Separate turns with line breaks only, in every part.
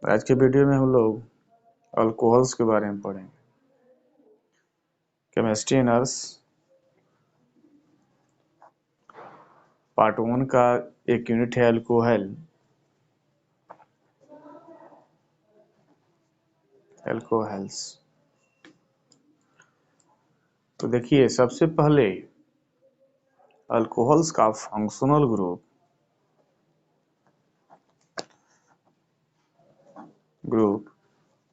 आज के वीडियो में हम लोग अल्कोहल्स के बारे में पढ़ेंगे। केमिस्ट्री नर्स पार्ट 1 का एक यूनिट है अल्कोहल्स। तो देखिए, सबसे पहले अल्कोहल्स का फंक्शनल ग्रुप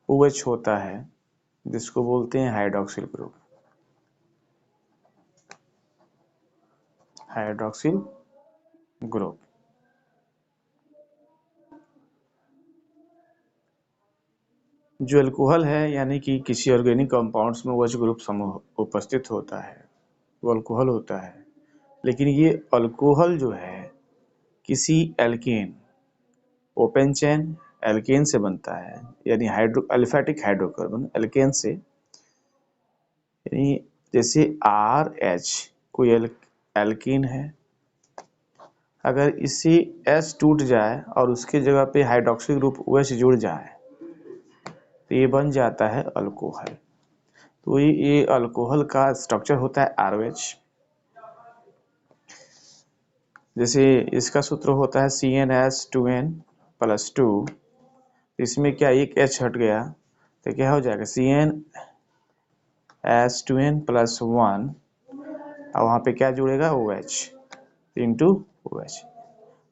OH होता है, जिसको बोलते हैं हाइड्रॉक्सिल ग्रुप। जो अल्कोहल है, यानी कि किसी ऑर्गेनिक कंपाउंड्स में OH ग्रुप समूह उपस्थित होता है, वो अल्कोहल होता है। लेकिन ये अल्कोहल जो है किसी एल्केन, ओपन चेन एल्केन से बनता है, यानी अल्फेटिक हाइड्रोकार्बन एल्केन से। यानी जैसे RH कोई एल्कीन है, अगर इससे S टूट जाए और उसके जगह पे हाइड्रोक्सी ग्रुप OH जुड़ जाए तो ये बन जाता है अल्कोहल। तो ये अल्कोहल का स्ट्रक्चर होता है RH। जैसे इसका सूत्र होता है CnH2n+2। इसमें क्या एक H हट गया तो क्या हो जाएगा CnH2n+1 और वहाँ पे क्या जुड़ेगा OH इंटू OH।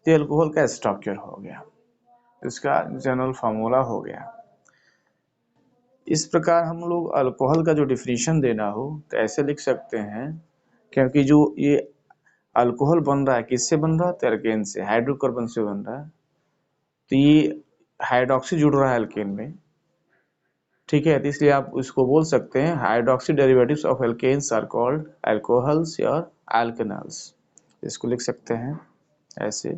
तो अल्कोहल का स्ट्रक्चर हो गया, इसका जनरल फार्मूला हो गया। इस प्रकार हम लोग अल्कोहल का जो डिफिनीशन देना हो तो ऐसे लिख सकते हैं, क्योंकि जो ये अल्कोहल बन रहा है किससे बन रहा है, तो एल्केन से, हाइड्रोकार्बन से बन रहा है। तो ये हाइड्रोक्सी जुड़ रहा है एल्केन में, ठीक है। तो इसलिए आप इसको बोल सकते हैं hydroxy derivatives of alkanes are called alcohols या अल्केनॉल्स। इसको लिख सकते हैं ऐसे,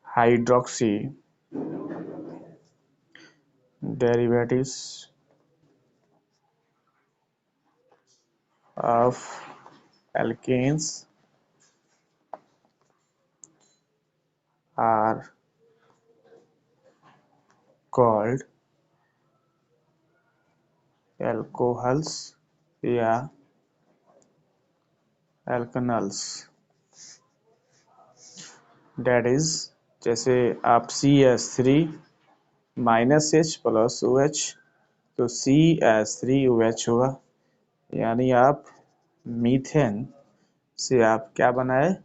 hydroxy derivatives of alkanes are called alcohols या alkanals। That is, जैसे आप CH3-H प्लस OH, तो CH3OH होगा, यानी आप मीथेन से आप क्या बनाए,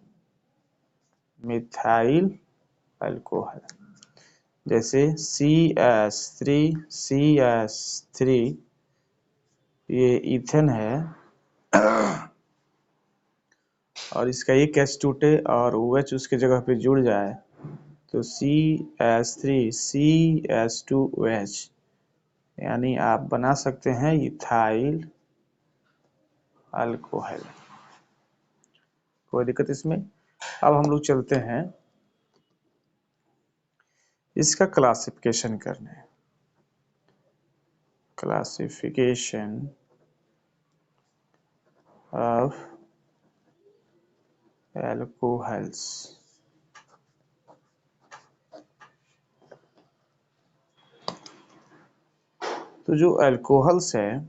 मिथाइल अल्कोहल। जैसे CH3 ये इथेन है और इसका एक H टूटे और OH उसके जगह पे जुड़ जाए तो CH3CH2OH, यानी आप बना सकते हैं इथाइल अल्कोहल। कोई दिक्कत इसमें? अब हम लोग चलते हैं इसका क्लासिफिकेशन करने। Classification of alcohols. तो जो अल्कोहल्स है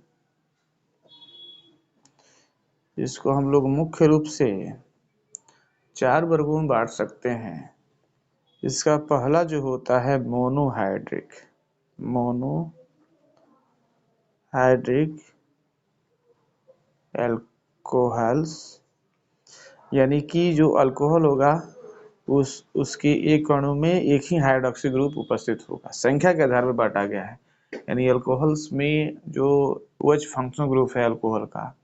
इसको हम लोग मुख्य रूप से 4 वर्गों में बांट सकते हैं। इसका पहला जो होता है मोनोहाइड्रिक अल्कोहल्स, यानी कि जो अल्कोहल होगा उसके एक अणु में एक ही हाइड्रोक्सी ग्रुप उपस्थित होगा, संख्या के आधार पर बांटा गया है। यानी अल्कोहल्स में जो OH फंक्शनल ग्रुप है अल्कोहल का,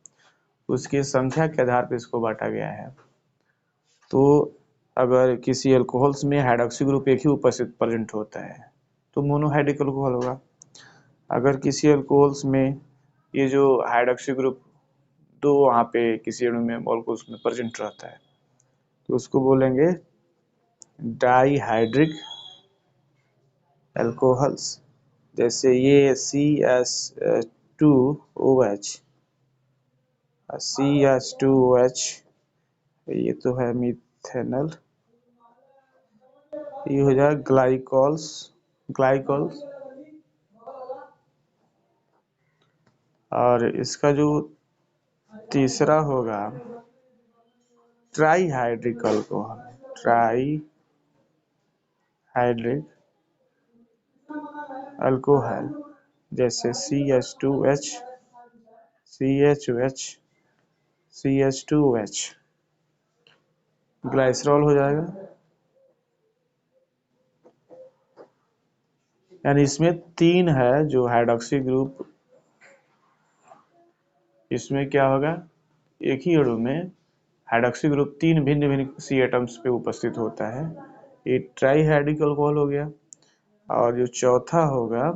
उसकी संख्या के आधार पर इसको बांटा गया है। तो अगर किसी अल्कोहल्स में हाइड्रोक्सी ग्रुप एक ही उपस्थित प्रेजेंट होता है तो मोनोहाइड्रिक अल्कोहल होगा। अगर किसी अल्कोहल्स में ये जो हाइड्रोक्सी ग्रुप दो वहाँ पे किसी अणु में मॉलिक्यूल्स में प्रेजेंट रहता है तो उसको बोलेंगे डाईहाइड्रिक अल्कोहल्स। जैसे ये CH2OH, ये तो है मिथेनल ये हो जाएगा ग्लाइकॉल्स, ग्लाइकॉल्स। और इसका जो तीसरा होगा ट्राईहाइड्रिक अल्कोहल, ट्राईहाइड्रिक अल्कोहल, जैसे CH2H, CHOH, CH2OH, ग्लाइसरॉल हो जाएगा। यानी इसमें 3 है जो हाइड्रोक्सी ग्रुप, इसमें क्या होगा, एक ही अणु में हाइड्रोक्सी ग्रुप 3 भिन्न भिन्न C एटम्स पे उपस्थित होता है, ये ट्राईहाइड्रिक अल्कोहल हो गया। और जो चौथा होगा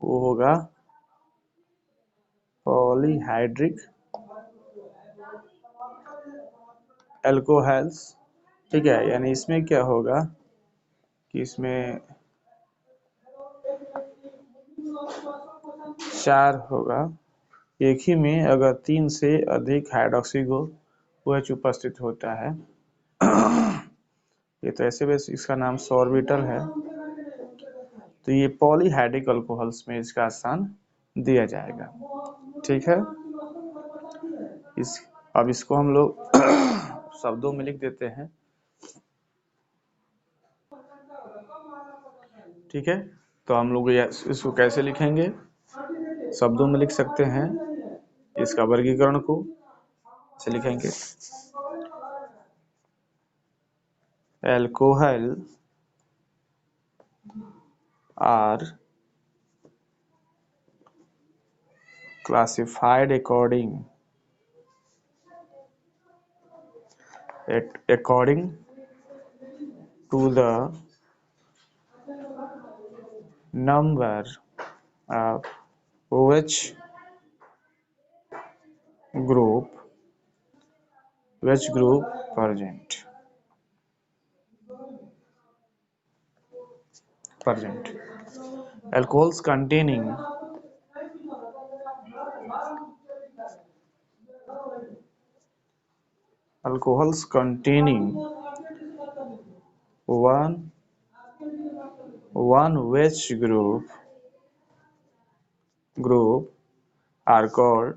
वो होगा पॉलीहाइड्रिक अल्कोहल्स। ठीक है, यानी इसमें क्या होगा कि इसमें 4 होगा, एक ही में अगर 3 से अधिक हाइड्रोक्सी ग्रुप OH उपस्थित होता है ये तो ऐसे वैसे इसका नाम सॉर्बिटल है, तो ये पॉलीहाइड्रिक अल्कोहल्स में इसका स्थान दिया जाएगा। ठीक है, अब इसको हम लोग शब्दों में लिख देते हैं। ठीक है, तो हम लोग इसको कैसे लिखेंगे, शब्दों में लिख सकते हैं। इसका वर्गीकरण को से लिखेंगे, alcohol are classified according to the number of OH group present. Alcohols containing one OH group are called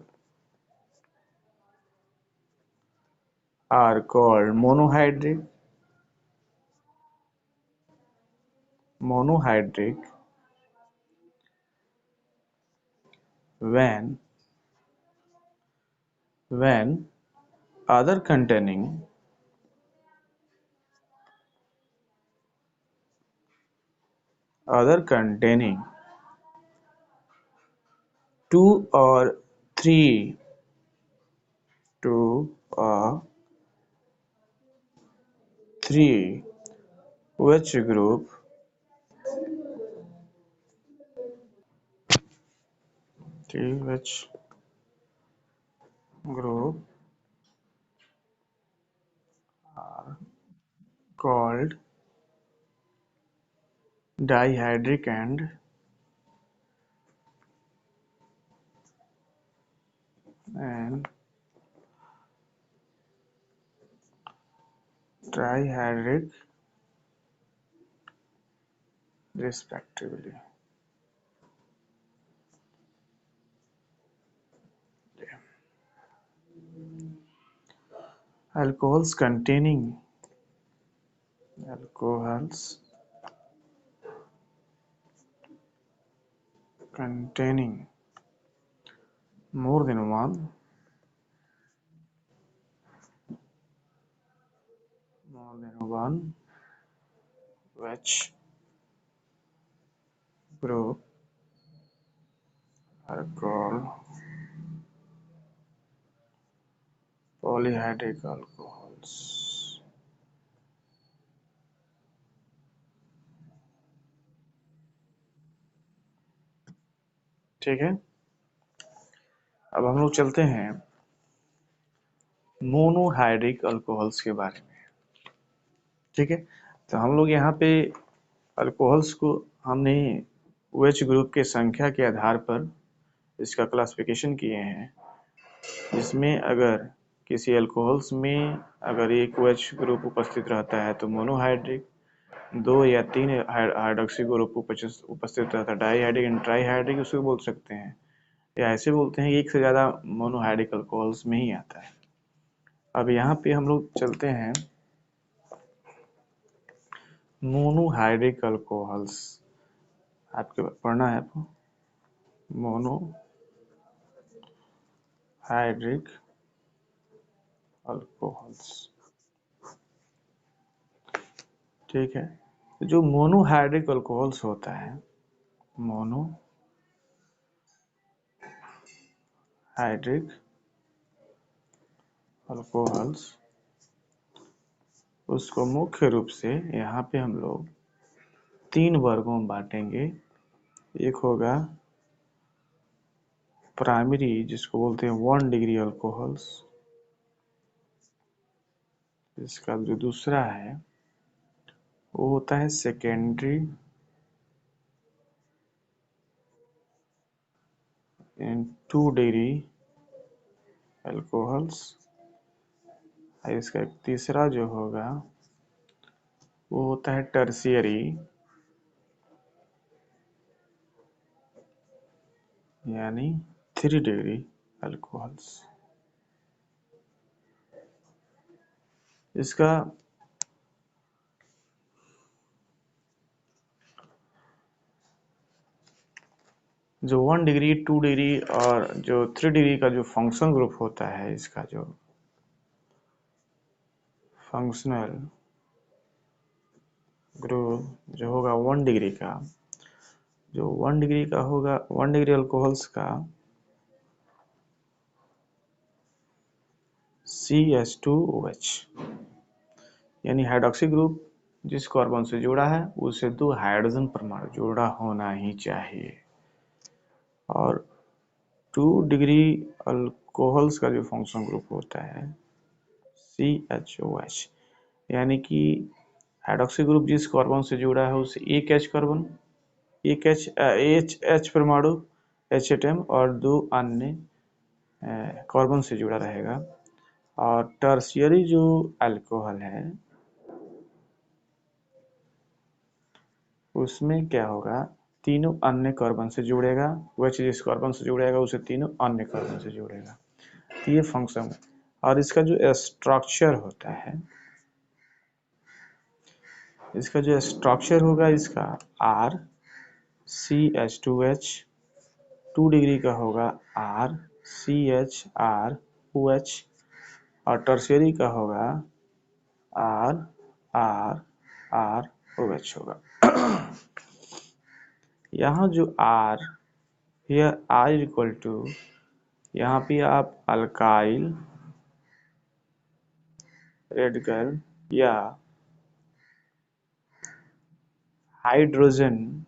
monohydric when other containing two or three OH group are called dihydric and trihydric respectively. Alcohols containing more than one OH group are called polyhydric alcohols. ठीक है, अब हम लोग चलते हैं monohydric alcohols के बारे में। ठीक है, तो हम लोग यहाँ पे अल्कोहल्स को हमने OH ग्रुप के संख्या के आधार पर इसका क्लासिफिकेशन किए हैं, जिसमें अगर किसी अल्कोहल्स में अगर एक OH ग्रुप उपस्थित रहता है तो मोनोहाइड्रिक, 2 या 3 हाइड्रोक्सी ग्रुप उपस्थित रहता है, डाईहाइड्रिक एंड ट्राईहाइड्रिक उसको बोल सकते हैं, या ऐसे बोलते हैं कि एक से ज़्यादा मोनोहाइड्रिक अल्कोहल्स में ही आता है। अब यहाँ पे हम लोग चलते हैं मोनोहाइड्रिक अल्कोहल्स, आपके पढ़ना है आपको, मोनोहाइड्रिक अल्कोहल्स, ठीक है। जो मोनोहाइड्रिक अल्कोहल्स होता है, मोनोहाइड्रिक अल्कोहल्स, उसको मुख्य रूप से यहाँ पे हम लोग 3 वर्गों में बांटेंगे। एक होगा प्राइमरी, जिसको बोलते हैं 1 डिग्री अल्कोहल्स। इसका जो दूसरा है वो होता है सेकेंडरी एंड 2 डिग्री अल्कोहल्स। इसका एक तीसरा जो होगा वो होता है टर्शियरी, यानी 3 डिग्री अल्कोहल्स। इसका जो 1 डिग्री, 2 डिग्री और जो 3 डिग्री का जो फंक्शनल ग्रुप होता है, इसका जो फंक्शनल ग्रुप जो होगा 1 डिग्री का, जो 1 डिग्री का होगा, 1 डिग्री अल्कोहल्स का CH2OH, यानी हाइड्रोक्सी ग्रुप जिस कार्बन से जुड़ा है उसे 2 हाइड्रोजन परमाणु जुड़ा होना ही चाहिए। और 2 डिग्री अल्कोहल्स का जो फंक्शनल ग्रुप होता है CHOH, यानी कि हाइड्रोक्सी ग्रुप जिस कार्बन से जुड़ा है उसे एक H कार्बन, एक H परमाणु H एटम और 2 अन्य कार्बन से जुड़ा रहेगा। और टर्शियरी जो अल्कोहल है उसमें क्या होगा, तीनों अन्य कार्बन से जुड़ेगा, वह चीज जिस कार्बन से जुड़ेगा उसे तीनों अन्य कार्बन से जुड़ेगा। तो ये फंक्शन, और इसका जो स्ट्रक्चर होता है, इसका जो स्ट्रक्चर होगा इसका RCH2H, 2 डिग्री का होगा RCHROH, और टर्शियरी का होगा RRROH होगा। यहाँ जो R, यह R इक्वल टू, यहाँ पे आप अल्काइल, रेडिकल या हाइड्रोजन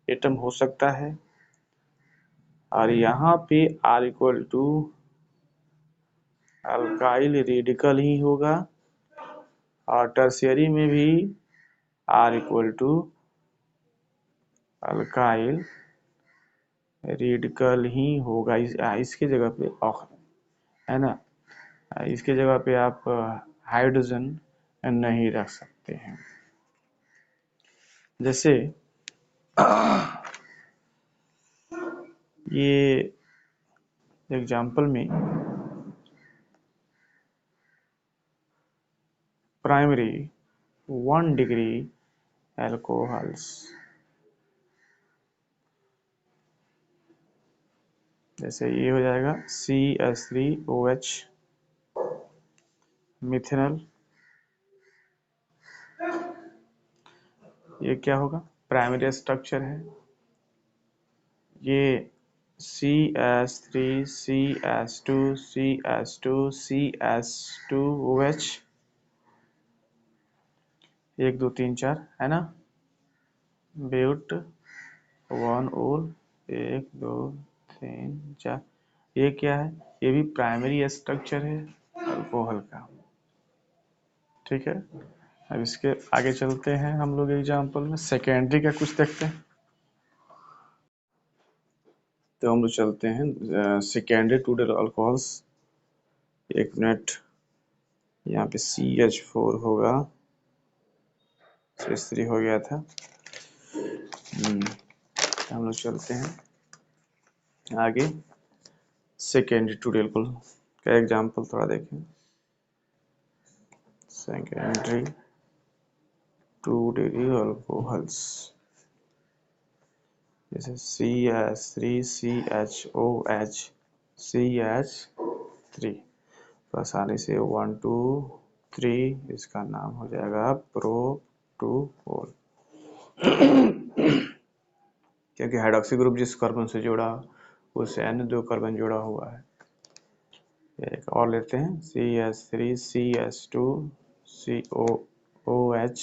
एटम हो सकता है, और यहाँ पे R equal to alkyl radical ही होगा, और टर्शियरी में भी R equal to alkyl radical ही होगा। इसके जगह पे है ना, इसके जगह पे आप हाइड्रोजन नहीं रख सकते हैं। जैसे ये एग्जाम्पल में प्राइमरी 1 डिग्री अल्कोहल्स, जैसे ये हो जाएगा CH3OH मिथेनॉल, ये क्या होगा, प्राइमरी स्ट्रक्चर है। ये CH3CH2CH2CH2OH 1 2 3 4 है ना, ब्यूट 1 ओल 1 2 3 4, ये क्या है, ये भी प्राइमरी स्ट्रक्चर है अल्कोहल का, ठीक है। अब इसके आगे चलते हैं हम लोग एग्जाम्पल में, सेकेंडरी का कुछ देखते हैं। तो हम लोग चलते हैं सेकेंडरी टू डिग्री अल्कोहल्स। एक मिनट, यहाँ पे CH4 होगा, CH3 हो गया था। हम लोग चलते हैं आगे सेकेंडरी टू डिग्री का एग्जाम्पल थोड़ा देखें। सेकेंडरी टू डिग्री अल्कोहल्स जैसे CH3 CHOH CH3 तो आसानी से 1 2 3 इसका नाम हो जाएगा प्रोटोकॉल, क्योंकि हाइड्रोक्सी ग्रुप जिस कार्बन से जुड़ा उससे अन्य 2 कार्बन जुड़ा हुआ है। एक और लेते हैं CH3 CH2 COOH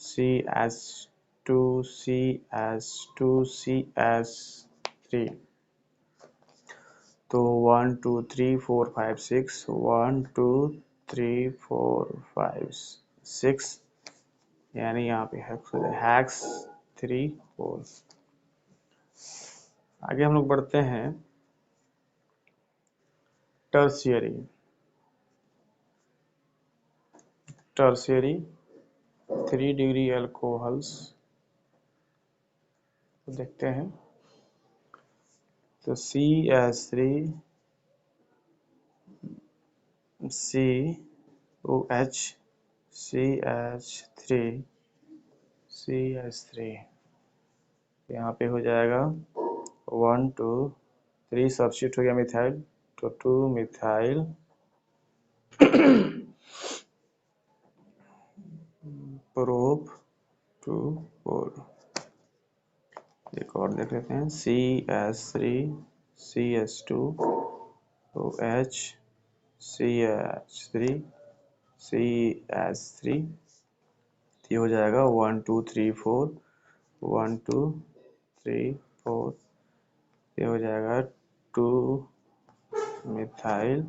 CH2 CH2 CH3 तो 1 2 3 4 5 6 1 2 3 4 5 6 यानी यहाँ पे हेक्स 3 4। आगे हम लोग बढ़ते हैं टर्शियरी 3 डिग्री अल्कोहल्स देखते हैं। तो CH3 COH CH3 CH3 यहाँ पे हो जाएगा 1 2 3 सब्स्टिट्यूट हो गया मिथाइल तो 2 मिथाइल प्रोप 2 4। एक और देख लेते हैं CH3 CH2 OH CH3 CH3 ये हो जाएगा 1 2 3 4 1 2 3 4 ये हो जाएगा 2 मिथाइल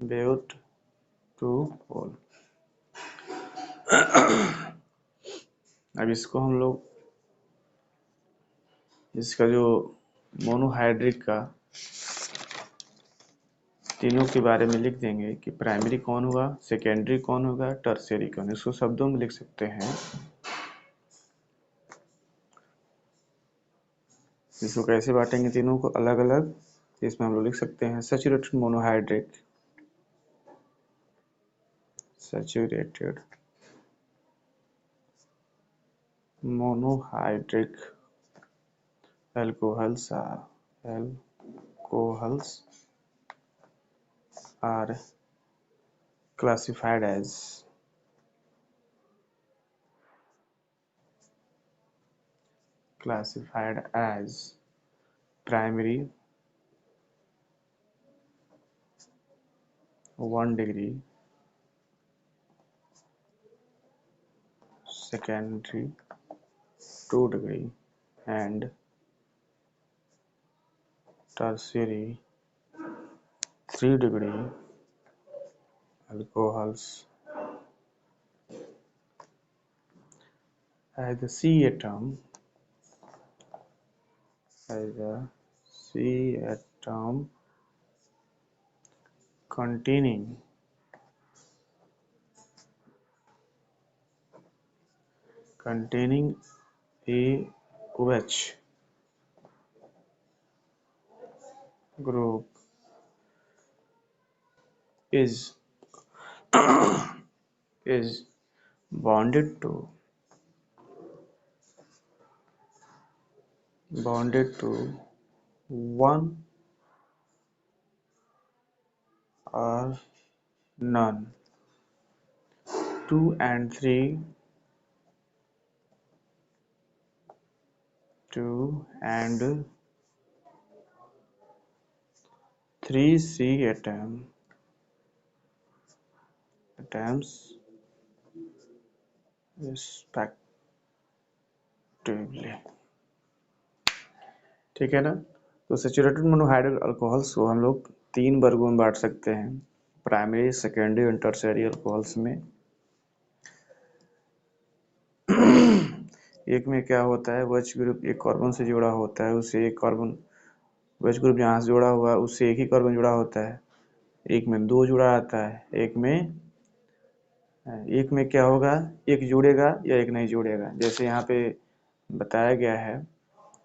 ब्यूट 2 4। अब इसको हम लोग इसका जो मोनोहाइड्रिक का तीनों के बारे में लिख देंगे कि प्राइमरी कौन होगा, सेकेंडरी कौन होगा, टर्शियरी कौन। इसको शब्दों में लिख सकते हैं। इसको कैसे बांटेंगे तीनों को अलग अलग, इसमें हम लोग लिख सकते हैं saturated monohydric, saturated monohydric alcohols are classified as primary 1 degree, secondary 2 degree and tertiary 3 degree alcohols. As the C atom containing a OH group is bonded to one or none 2 and 3 2 and 3 C atoms respectively। ठीक है ना। तो saturated monohydric alcohols को हम लोग 3 वर्गों में बांट सकते हैं, प्राइमरी, सेकेंडरी और टर्शियरी अल्कोहल्स में। एक में क्या होता है, OH ग्रुप एक कार्बन से जुड़ा होता है, उससे एक कार्बन OH ग्रुप जहाँ से जुड़ा हुआ है उससे एक ही कार्बन जुड़ा होता है। एक में 2 जुड़ा आता है, एक में एक में क्या होगा, एक जुड़ेगा या एक नहीं जुड़ेगा। जैसे यहाँ पे बताया गया है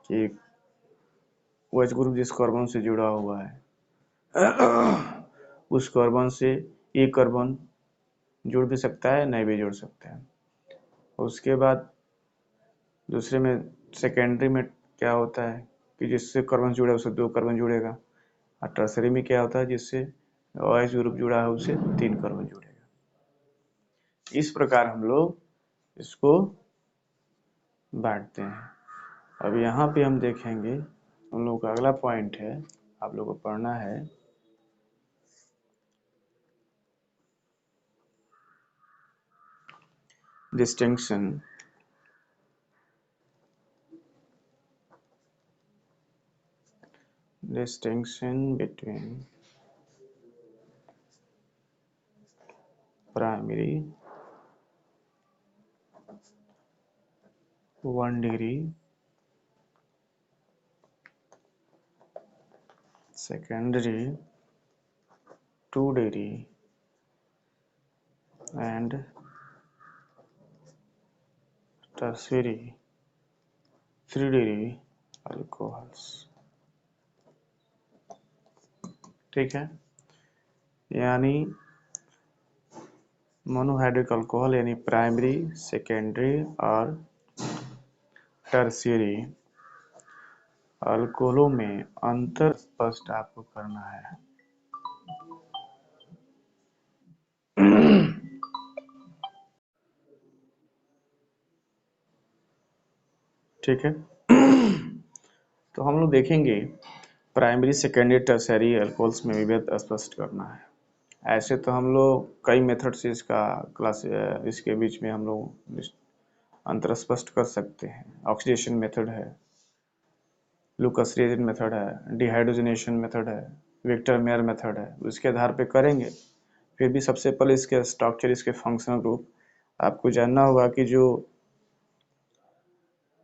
कि OH ग्रुप जिस कार्बन से जुड़ा हुआ है उस कार्बन से एक कार्बन जुड़ भी सकता है, नहीं भी जुड़ सकता है। उसके बाद दूसरे में सेकेंडरी में क्या होता है कि जिससे कार्बन जुड़ा है उससे 2 कार्बन जुड़ेगा, और टर्सरी में क्या होता है जिससे OH ग्रुप जुड़ा है उससे 3 कार्बन जुड़ेगा। इस प्रकार हम लोग इसको बांटते हैं। अब यहाँ पे हम देखेंगे, हम लोग का अगला पॉइंट है, आप लोगों को पढ़ना है distinction between primary 1 degree, secondary 2 degree and tertiary 3 degree alcohols। ठीक है, यानी मोनोहाइड्रिक अल्कोहल यानी प्राइमरी, सेकेंडरी और टर्शियरी अल्कोहलों में अंतर स्पष्ट आपको करना है। ठीक है, तो हम लोग देखेंगे प्राइमरी, सेकेंडरी, टर्शियरी अल्कोहल्स में विभेद स्पष्ट करना है। ऐसे तो हम लोग कई मेथड से इसका क्लास इसके बीच में हम लोग अंतर स्पष्ट कर सकते हैं। ऑक्सीडेशन मेथड है, लुकस रिएजेंट मेथड है, डिहाइड्रोजनेशन मेथड है, विक्टर मेयर मेथड है, उसके आधार पे करेंगे। फिर भी सबसे पहले इसके स्ट्रक्चर, इसके फंक्शनल ग्रुप आपको जानना होगा कि जो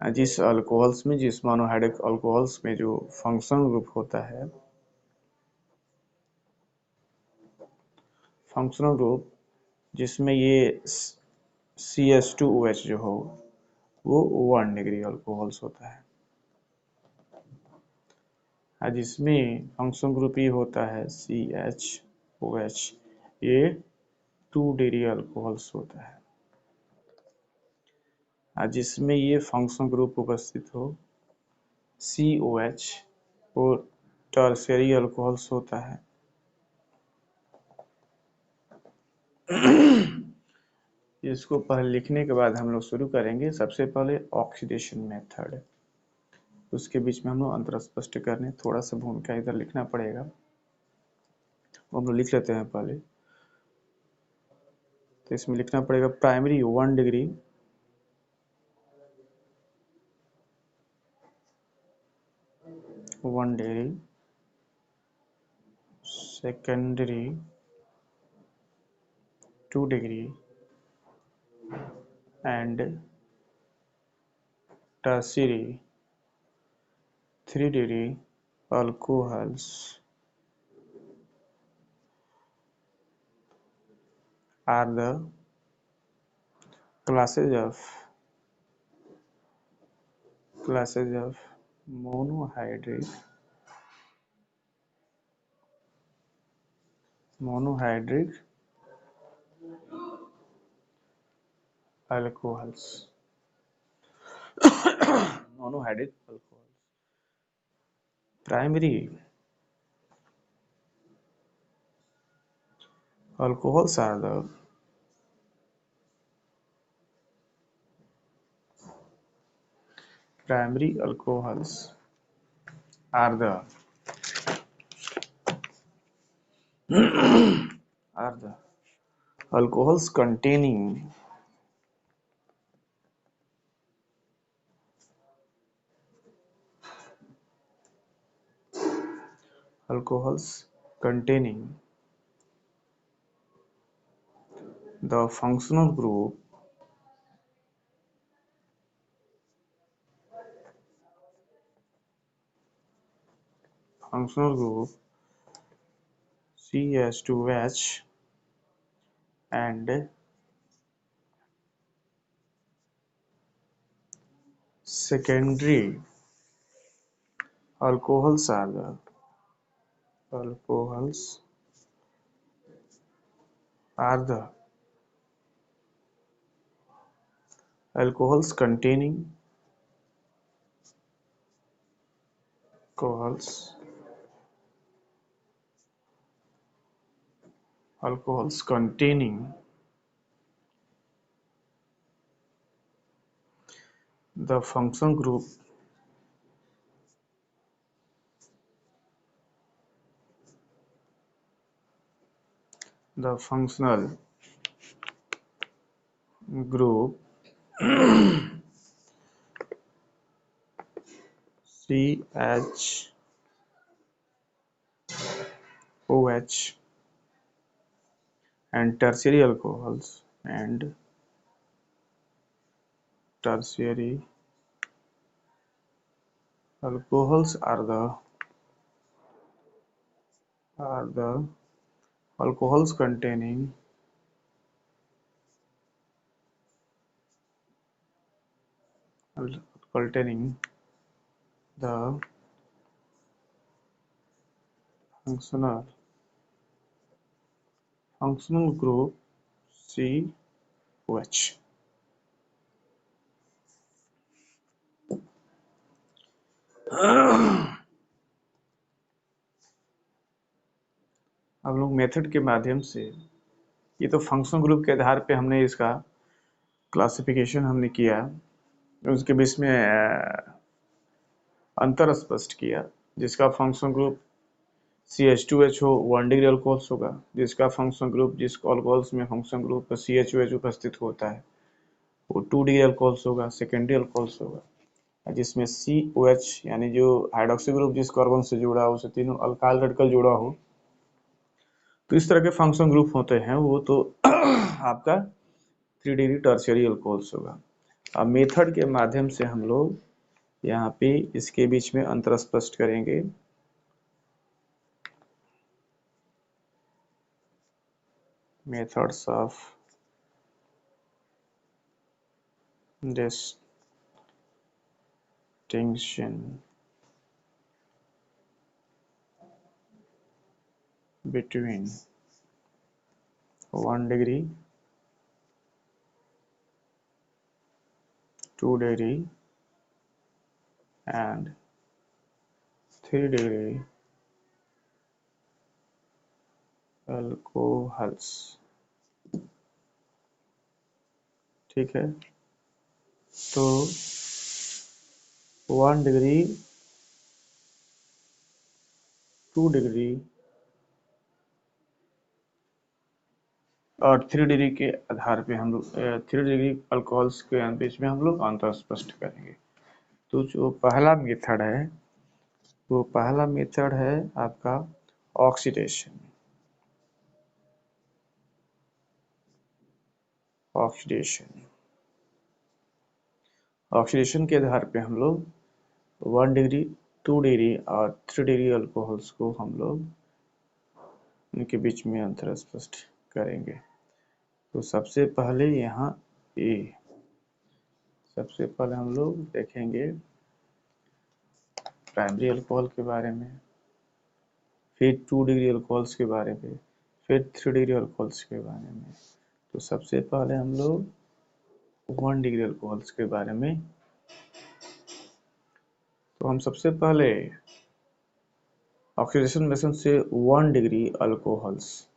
जिस अल्कोहल्स में, जिस मोनोहाइड्रिक अल्कोहल्स में जो फंक्शनल ग्रुप होता है, फंक्शनल ग्रुप जिसमें ये CH2OH जो हो वो 1 डिग्री अल्कोहल्स होता है, और जिसमें फंक्शनल ग्रुप ये होता है CHOH, ये 2 डिग्री अल्कोहल्स होता है, और जिसमें ये फंक्शनल ग्रुप उपस्थित हो COH वो टर्शियरी अल्कोहल्स होता है। इसको पहले लिखने के बाद हम लोग शुरू करेंगे। सबसे पहले ऑक्सीडेशन मेथड, उसके बीच में हम लोग अंतर स्पष्ट करने, थोड़ा सा भूमिका इधर लिखना पड़ेगा, वो हम लोग लिख लेते हैं पहले। तो इसमें लिखना पड़ेगा primary 1 degree, secondary 2 degree and tertiary 3 degree alcohols are the classes of monohydric alcohols। monohydric alcohols, primary alcohols are the primary alcohols are the are the alcohols containing alcohols containing the functional group CH2H and secondary alcohols are the alcohols are the alcohols containing alcohols alcohols containing the functional group the functional group CHOH and tertiary alcohols are the alcohols containing the functional group COH। हम लोग method के माध्यम से, ये तो functional group के आधार पे हमने इसका क्लासिफिकेशन हमने किया, उसके बीच में अंतर स्पष्ट किया। जिसका फंक्शनल ग्रुप CH2H हो 1 डिग्री अल्कोहल्स होगा, जिसका फंक्शनल ग्रुप जिस अल्कोहल्स में फंक्शनल ग्रुप पर CHOH उपस्थित होता है वो 2 डिग्री अल्कोहल्स होगा, सेकेंडरी अल्कोहल्स होगा। जिसमें COH यानी जो हाइड्रोक्सी ग्रुप जिस कार्बन से जुड़ा हो उसे तीनों अल्काइल रेडिकल जुड़ा हो, तो इस तरह के फंक्शनल ग्रुप होते हैं, वो तो आपका 3 डिग्री टर्शियरी अल्कोहल्स होगा। अब मेथड के माध्यम से हम लोग यहाँ पे इसके बीच में अंतर स्पष्ट करेंगे। Methods of distinction between 1 degree, 2 degree and 3 degree alcohols। ठीक है, तो 1 डिग्री, 2 डिग्री और 3 डिग्री के आधार पे हम लोग 3 डिग्री अल्कोहल्स के बीच में हम लोग अंतर स्पष्ट करेंगे। तो जो पहला मेथड है वो पहला मेथड है आपका ऑक्सीडेशन। ऑक्सीडेशन के आधार पे हम लोग 1 डिग्री, 2 डिग्री और 3 डिग्री अल्कोहल्स को हम लोग उनके बीच में अंतर स्पष्ट करेंगे। तो सबसे पहले यहाँ सबसे पहले हम लोग देखेंगे प्राइमरी अल्कोहल के बारे में, फिर 2 डिग्री अल्कोहल्स के बारे में, फिर 3 डिग्री अल्कोहल्स के बारे में। तो सबसे पहले हम लोग 1 डिग्री अल्कोहल्स के बारे में, तो हम सबसे पहले ऑक्सीडेशन मेथड से 1 डिग्री अल्कोहल्स,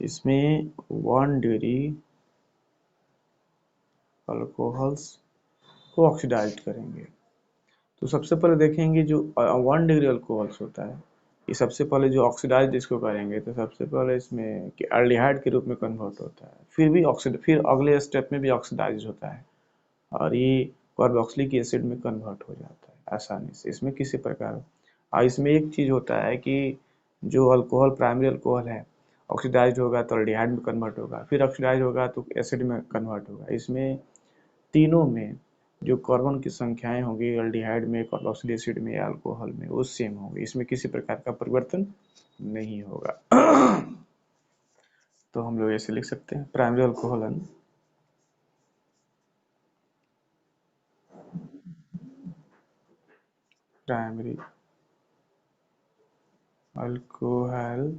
इसमें 1 डिग्री अल्कोहल्स को ऑक्सीडाइज करेंगे। तो सबसे पहले देखेंगे जो 1 डिग्री अल्कोहल्स होता है, ये सबसे पहले जो ऑक्सीडाइज इसको करेंगे तो सबसे पहले इसमें कि एल्डिहाइड के रूप में कन्वर्ट होता है, फिर अगले स्टेप में भी ऑक्सीडाइज होता है और ये कार्बोक्सिलिक एसिड में कन्वर्ट हो जाता है आसानी से, इसमें किसी प्रकार। और इसमें एक चीज़ होता है कि जो अल्कोहल प्राइमरी अल्कोहल है ऑक्सीडाइज होगा तो एल्डिहाइड में कन्वर्ट होगा, फिर ऑक्सीडाइज होगा तो एसिड में कन्वर्ट होगा। इसमें तीनों में जो कार्बन की संख्याएं होंगी एल्डिहाइड में, कार्बोक्सिलिक एसिड में या अल्कोहल में, वो सेम होगी, इसमें किसी प्रकार का परिवर्तन नहीं होगा। तो हम लोग ऐसे लिख सकते हैं primary alcohol primary alcohols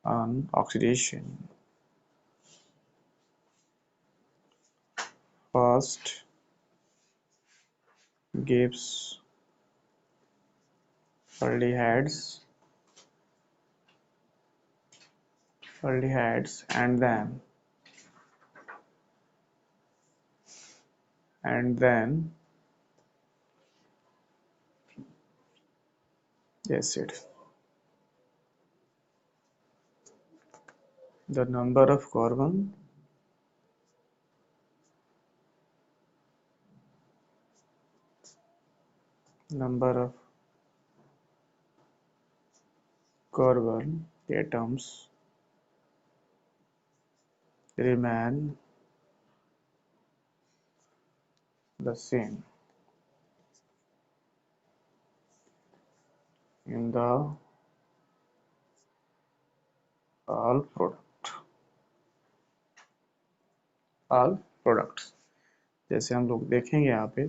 on oxidation. First gives aldehydes and then acid. The number of carbon atoms remain the same in the all products. जैसे हम लोग देखेंगे यहाँ पे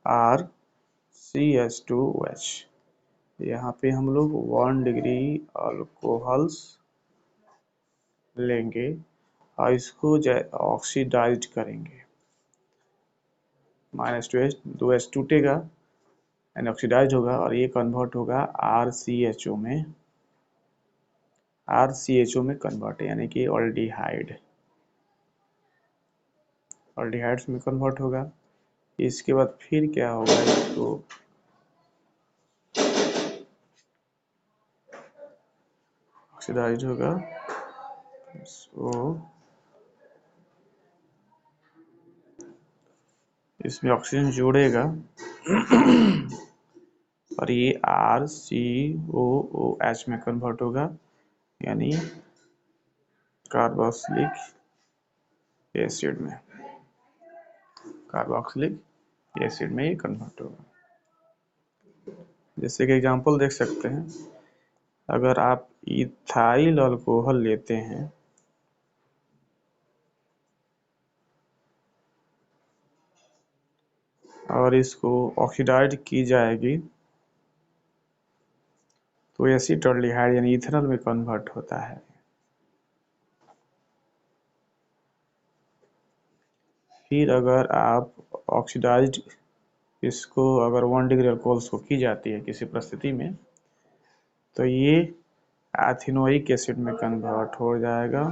RCH2OH, यहाँ पे हम लोग 1 डिग्री अल्कोहल्स लेंगे और इसको ऑक्सीडाइज करेंगे। -2H टूटेगा यानी ऑक्सीडाइज होगा और ये कन्वर्ट होगा RCHO में कन्वर्ट, यानी कि ऑल्डिहाइड्स में कन्वर्ट होगा। इसके बाद फिर क्या होगा, इसको ऑक्सीडाइज होगा, सो इसमें ऑक्सीजन जोड़ेगा और ये RCOOH में कन्वर्ट होगा, यानी कार्बोक्सिलिक एसिड में ये कन्वर्ट होगा। जैसे कि एग्जांपल देख सकते हैं, अगर आप इथाइल अल्कोहल लेते हैं और इसको ऑक्सीडाइज की जाएगी तो एसीटल्डिहाइड यानी इथेनॉल में कन्वर्ट होता है। फिर अगर आप ऑक्सीडाइज इसको अगर 1 डिग्री अल्कोहल्स को की जाती है किसी परिस्थिति में, तो ये एथिनोइक एसिड में कन्वर्ट हो जाएगा।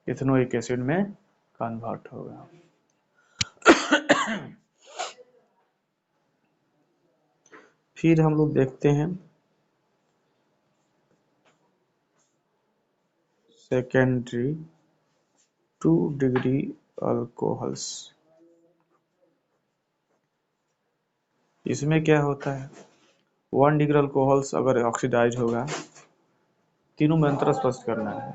इथेनोइक एसिड में कन्वर्ट होगा। फिर हम लोग देखते हैं सेकेंडरी 2 डिग्री अल्कोहल्स। इसमें क्या होता है, 1 डिग्री अल्कोहल्स अगर ऑक्सीडाइज होगा, तीनों में अंतर स्पष्ट करना है।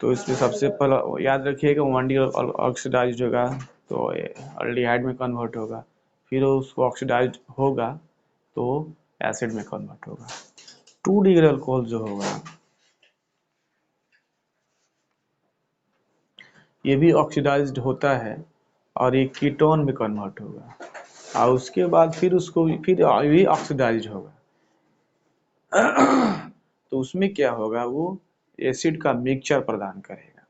तो इसमें सबसे पहले याद रखिएगा 1 डिग्री ऑक्सीडाइज होगा तो अल्डिहाइड में कन्वर्ट होगा, फिर उसको ऑक्सीडाइज होगा तो एसिड में कन्वर्ट होगा। 2 डिग्री अल्कोहल जो होगा ये भी ऑक्सीडाइज्ड होता है और ये कीटोन में कन्वर्ट होगा और उसके बाद फिर उसको फिर ये ऑक्सीडाइज होगा। तो उसमें क्या होगा, वो एसिड का मिक्सचर प्रदान करेगा,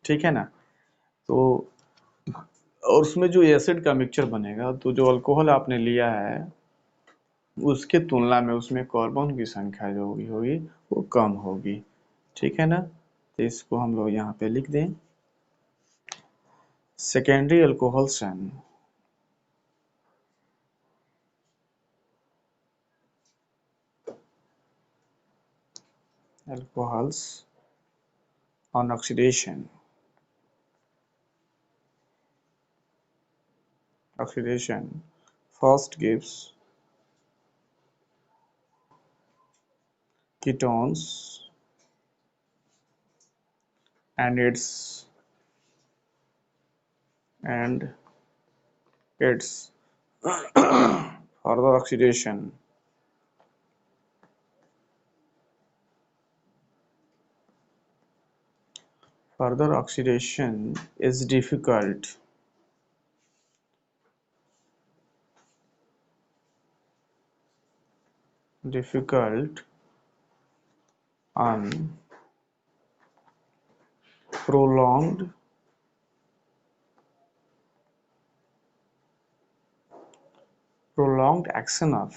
ठीक है ना। तो और उसमें जो एसिड का मिक्सचर बनेगा, तो जो अल्कोहल आपने लिया है उसके तुलना में उसमें कार्बन की संख्या जो होगी वो कम होगी, ठीक है ना। तो इसको हम लोग यहाँ पे लिख दें, secondary alcohols on oxidation first gives ketones and its further oxidation further oxidation is difficult on prolonged prolonged action of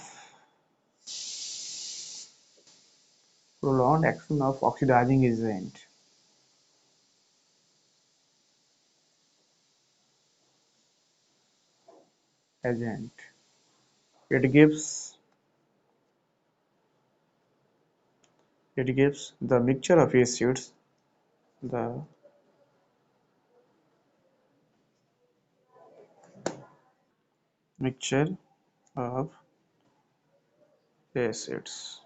oxidizing agent. It gives the mixture of acids the mixture of acids।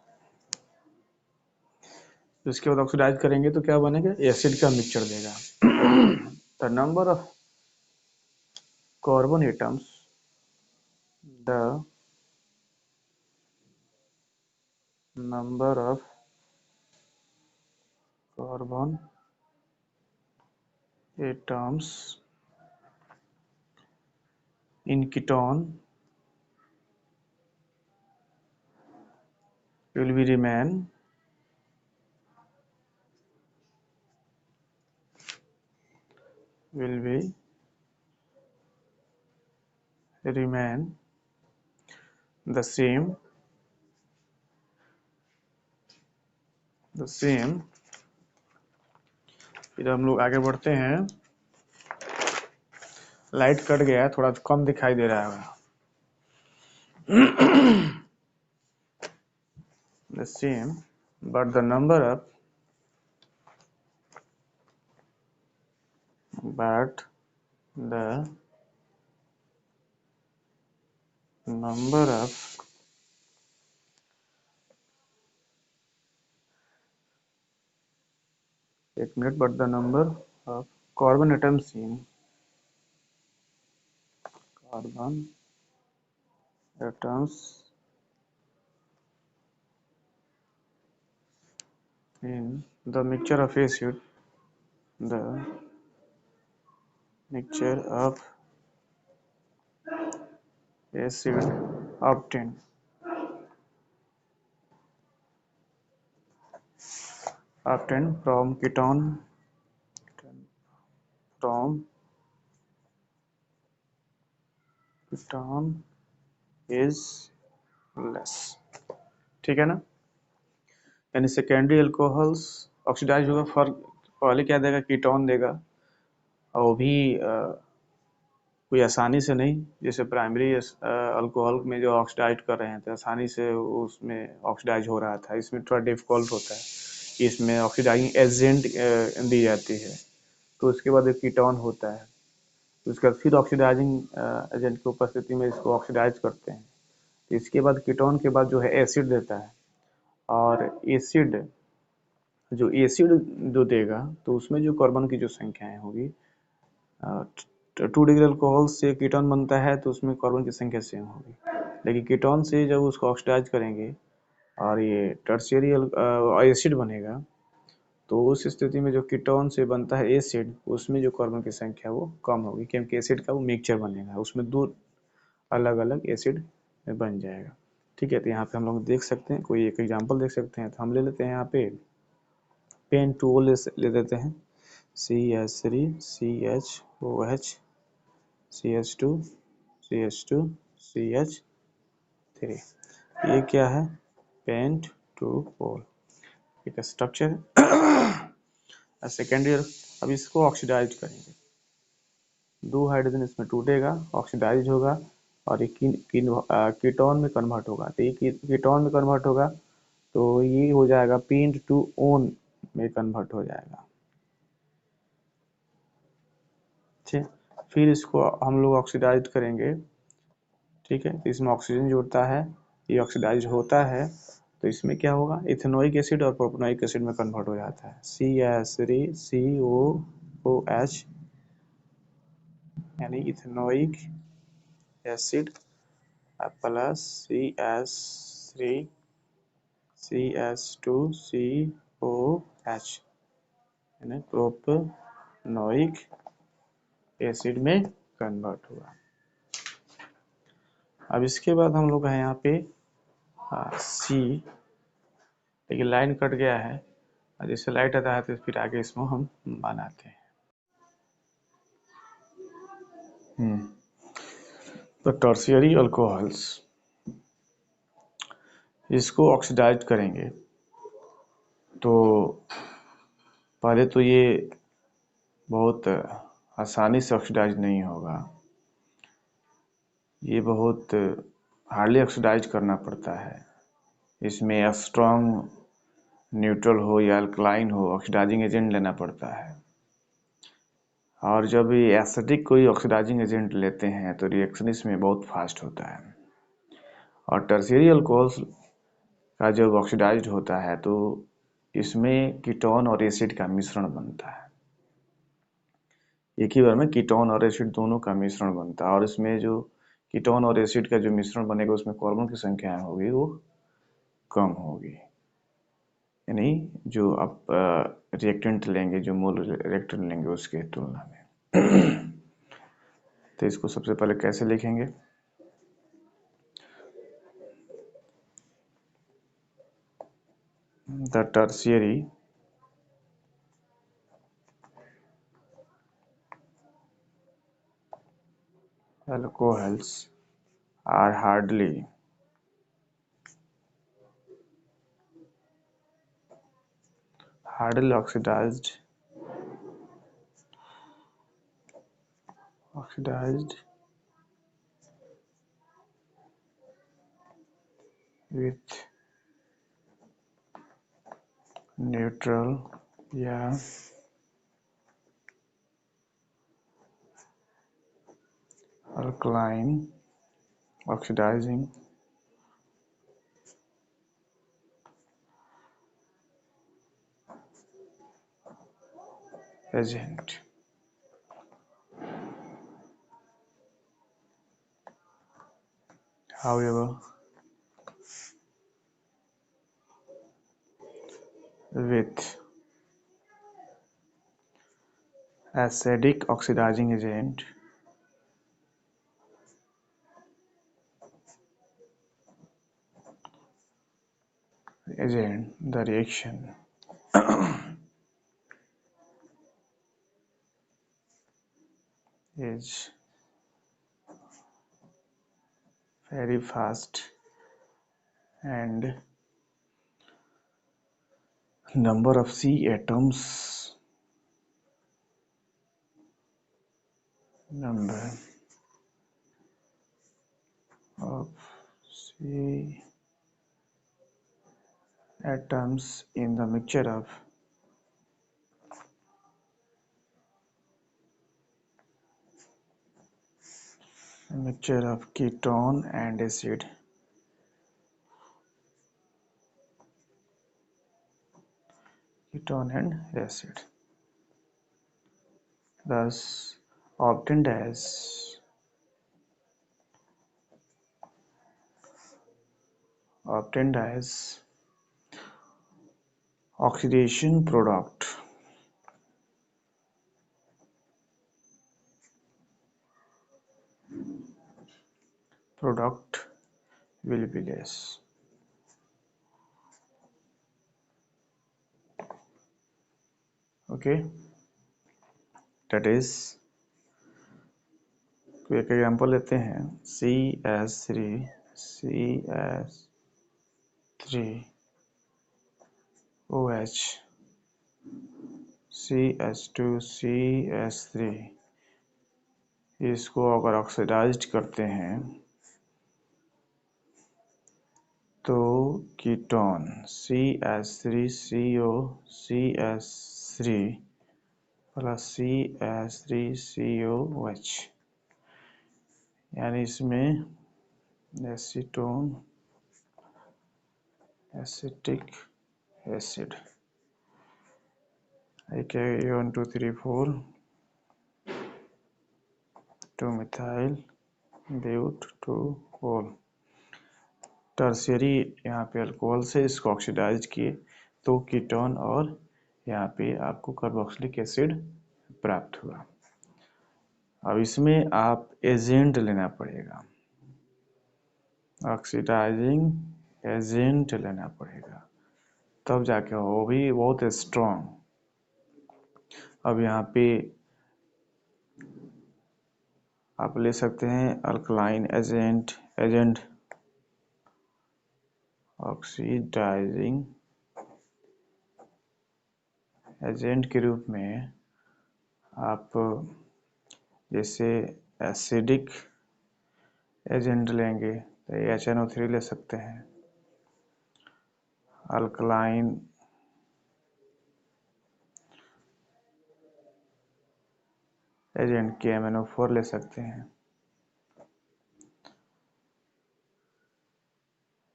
इसके बाद oxidise करेंगे तो क्या बनेगा, acid का mixture देगा। The number of carbon atoms the number of carbon atoms in ketone will be remain the same फिर हम लोग आगे बढ़ते हैं। लाइट कट गया है, थोड़ा कम दिखाई दे रहा है। the same but the number of एक minute, but the number of carbon atoms in the mixture of acid obtained from ketone is less। ठीक है ना, यानी सेकेंडरी अल्कोहल्स ऑक्सीडाइज होगा। फर्क पहले क्या देगा, कीटोन देगा, और वो भी कोई आसानी से नहीं, जैसे प्राइमरी अल्कोहल में जो ऑक्सीडाइज कर रहे हैं तो आसानी से उसमें ऑक्सीडाइज हो रहा था। इसमें थोड़ा डिफिकल्ट होता है, इसमें ऑक्सीडाइजिंग एजेंट दी जाती है, तो उसके बाद एक कीटोन होता है, तो उसके बाद फिर ऑक्सीडाइजिंग एजेंट की उपस्थिति में इसको ऑक्सीडाइज करते हैं। तो इसके बाद कीटोन के बाद जो है एसिड देता है, और एसिड जो देगा तो उसमें जो कार्बन की जो संख्याएं होगी, 2 डिग्री अल्कोहल से कीटोन बनता है तो उसमें कार्बन की संख्या सेम होगी, लेकिन कीटोन से जब उसको ऑक्सीडाइज करेंगे और ये टर्शियरी एसिड बनेगा, तो उस स्थिति में जो कीटोन से बनता है एसिड, उसमें जो कार्बन की संख्या वो कम होगी, क्योंकि एसिड का वो मिक्सचर बनेगा, उसमें 2 अलग अलग एसिड बन जाएगा। ठीक है, तो यहाँ पे हम लोग देख सकते हैं, कोई एक एग्जांपल देख सकते हैं, तो हम ले लेते हैं यहाँ पे पेन टू ले देते हैं, CH3 CHOH CH2 CH2 CH3। ये क्या है, पेंट टू पोल, एक स्ट्रक्चर है सेकेंडरी। अब इसको ऑक्सीडाइज करेंगे, 2 हाइड्रोजन इसमें टूटेगा, ऑक्सीडाइज होगा, और एक कीटोन में कन्वर्ट होगा। तो ये कीटोन में कन्वर्ट होगा तो ये हो जाएगा पिंड टू ओन में कन्वर्ट हो जाएगा। ठीक, फिर इसको हम लोग ऑक्सीडाइज करेंगे। ठीक है, तो इसमें ऑक्सीजन जुड़ता है, ये ऑक्सीडाइज होता है, तो इसमें क्या होगा, इथेनोइक एसिड और प्रोपेनोइक एसिड में कन्वर्ट हो जाता है, CH3COOH, यानी इथेनोइक एसिड प्लस CH3CH2COH, यानी प्रोपेनॉइक नोइक एसिड में कन्वर्ट हुआ। अब इसके बाद हम लोग हैं यहाँ पे सी, लेकिन लाइन कट गया है, और जैसे लाइट आता है तो फिर आगे इसमें हम बनाते हैं। तो टर्शियरी अल्कोहल्स, इसको ऑक्सीडाइज करेंगे तो पहले तो ये बहुत आसानी से ऑक्सीडाइज नहीं होगा, ये बहुत हार्डली ऑक्सीडाइज करना पड़ता है। इसमें स्ट्रॉन्ग न्यूट्रल हो या अल्कलाइन हो, ऑक्सीडाइजिंग एजेंट लेना पड़ता है। और जब ये एसिडिक कोई ऑक्सीडाइजिंग एजेंट लेते हैं तो रिएक्शन इसमें बहुत फास्ट होता है। और टर्शियरी अल्कोहल्स का जब ऑक्सीडाइज्ड होता है तो इसमें कीटोन और एसिड का मिश्रण बनता है। एक ही बार में कीटोन और एसिड दोनों का मिश्रण बनता है, और इसमें जो कीटोन और एसिड का जो मिश्रण बनेगा उसमें कार्बन की संख्या होगी वो कम होगी। यानी जो आप रिएक्टेंट लेंगे, जो मूल रिएक्टेंट लेंगे उसके तुलना में। तो इसको सबसे पहले कैसे लिखेंगे? The tertiary alcohols are hardly oxidized with neutral या alkaline oxidizing agent. However, with acidic oxidizing agent, the reaction is very fast and number of C atoms in the mixture of ketone and acid thus obtained as oxidation product will be less. Okay, that is, कोई एक example लेते हैं। CH3OH CH2CH3, इसको अगर oxidised करते हैं तो ketone CH3CO CH3 plus CH3COH, यानी इसमें एसीटोन एसिटिक एसिड 1 2 3 4 2 मिथाइल ब्यूट 2 होल। टर्शियरी यहाँ पे अल्कोहल से इसको ऑक्सीडाइज किए तो कीटोन और यहाँ पे आपको कार्बोक्सिलिक एसिड प्राप्त हुआ। अब इसमें आप एजेंट लेना पड़ेगा, ऑक्सीडाइजिंग एजेंट लेना पड़ेगा, तब जाके वो भी बहुत स्ट्रॉन्ग। अब यहाँ पे आप ले सकते हैं अल्कलाइन एजेंट ऑक्सीडाइजिंग एजेंट के रूप में आप जैसे एसिडिक एजेंट लेंगे तो HNO3 ले सकते हैं, अल्कलाइन एजेंट KMNO4 ले सकते हैं,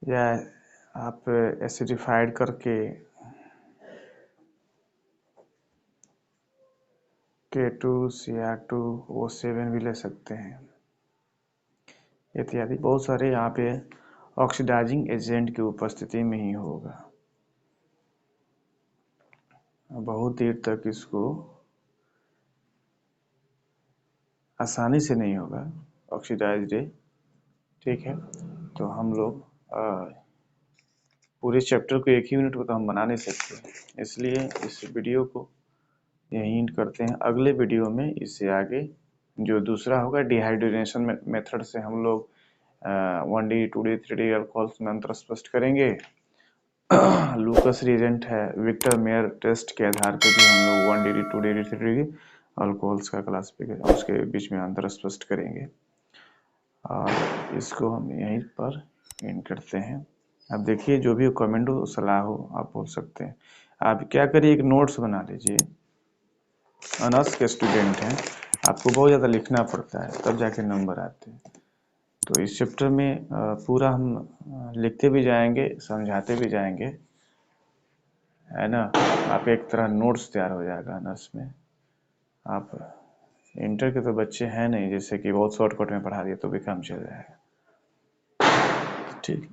या आप एसिडिफाइड करके K2Cr2O7 भी ले सकते हैं इत्यादि। बहुत सारे यहाँ पे ऑक्सीडाइजिंग एजेंट की उपस्थिति में ही होगा। बहुत देर तक इसको आसानी से नहीं होगा ऑक्सीडाइज्ड, ठीक है। तो हम लोग पूरे चैप्टर को एक ही मिनट में तो हम बना नहीं सकते, इसलिए इस वीडियो को यहीं एंड करते हैं। अगले वीडियो में इससे आगे जो दूसरा होगा डिहाइड्रेशन मेथड से हम लोग 1D 2D 3D अल्कोहल्स में अंतर स्पष्ट करेंगे। लूकस रिएजेंट है, विक्टर मेयर टेस्ट के आधार पर भी हम लोग 1D 2D 3D अल्कोहल्स का क्लासिफिकेशन उसके बीच में अंतर स्पष्ट करेंगे, और इसको हम यहीं पर एंड करते हैं। अब देखिए, जो भी कमेंट हो सलाह हो आप बोल सकते हैं। आप क्या करिए, एक नोट्स बना लीजिए। ऑनर्स के स्टूडेंट हैं, आपको बहुत ज़्यादा लिखना पड़ता है तब जाके नंबर आते हैं। तो इस चैप्टर में पूरा हम लिखते भी जाएंगे, समझाते भी जाएंगे, है ना। आप एक तरह नोट्स तैयार हो जाएगा ऑनर्स में। आप इंटर के तो बच्चे हैं नहीं जैसे कि बहुत शॉर्टकट में पढ़ा दिए तो भी काम चल जाएगा, ठीक।